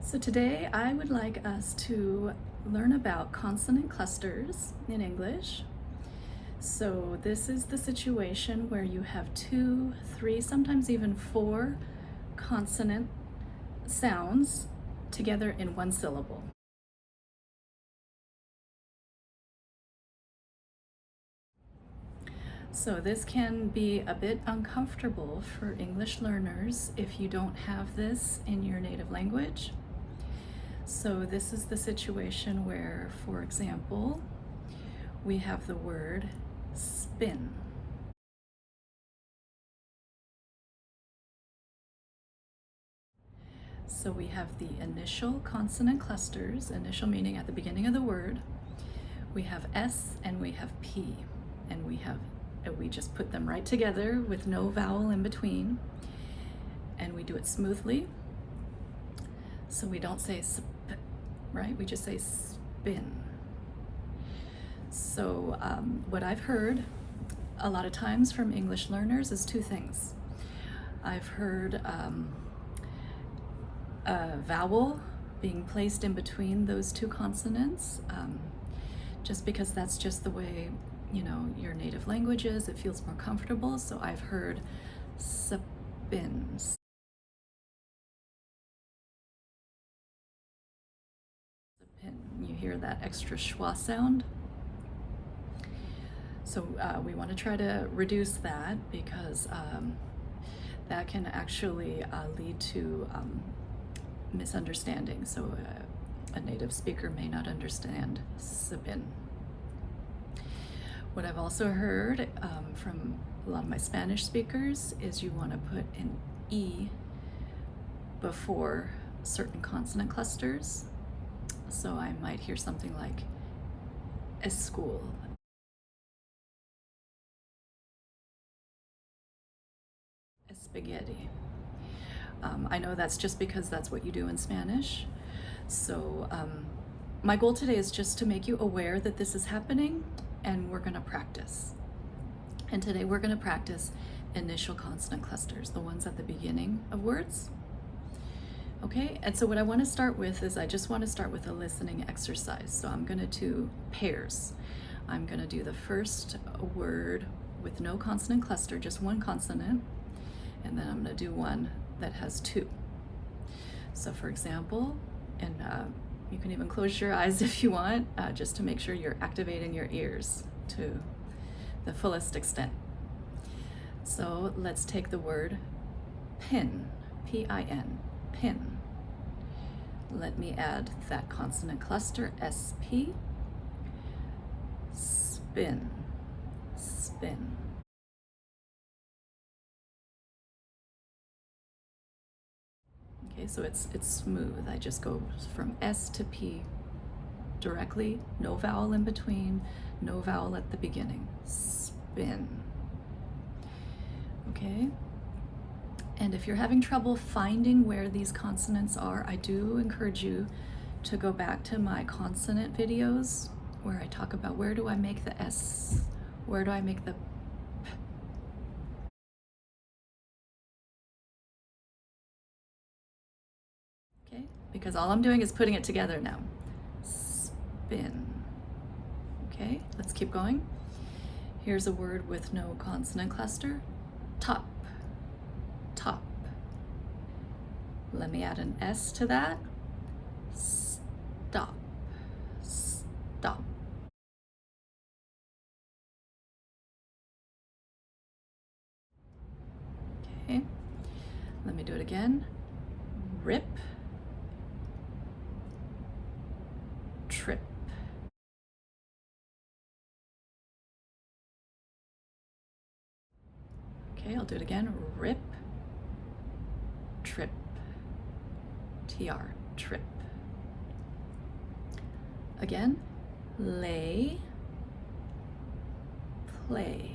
So today I would like us to learn about consonant clusters in English. So this is the situation where you have 2, 3, sometimes even 4 consonant sounds together in one syllable. So this can be a bit uncomfortable for English learners if you don't have this in your native language. So this is the situation where, for example, we have the word spin. So we have the initial consonant clusters, initial meaning at the beginning of the word. We have S and we have P, and we just put them right together with no vowel in between, and we do it smoothly. So we don't say sp, right? We just say spin. So what I've heard a lot of times from English learners is 2 things. I've heard a vowel being placed in between those 2 consonants, just because that's just the way, your native language is. It feels more comfortable. So I've heard spin. You hear that extra schwa sound. So we want to try to reduce that because that can actually lead to misunderstanding. So a native speaker may not understand spin. What I've also heard from a lot of my Spanish speakers is you want to put an E before certain consonant clusters. So I might hear something like eschool. Spaghetti. I know that's just because that's what you do in Spanish. So my goal today is just to make you aware that this is happening, and we're going to practice. And today we're going to practice initial consonant clusters, the ones at the beginning of words. Okay, and so what I want to start with is I just want to start with a listening exercise. So I'm going to do pairs. I'm going to do the first word with no consonant cluster, just one consonant, and then I'm going to do one that has 2. So for example, and you can even close your eyes if you want, just to make sure you're activating your ears to the fullest extent. So let's take the word pin, P-I-N, pin. Let me add that consonant cluster, S-P, spin, spin. Okay, so it's smooth. I just go from S to P directly, no vowel in between, no vowel at the beginning. Spin. Okay? And if you're having trouble finding where these consonants are, I do encourage you to go back to my consonant videos where I talk about where do I make the S, where do I make the P. Okay? Because all I'm doing is putting it together now. Spin. Okay, let's keep going. Here's a word with no consonant cluster. Top. Top. Let me add an S to that. Stop. Stop. Okay, let me do it again. Rip. Trip. Okay, I'll do it again. Rip, trip, TR, trip. Again, lay, play.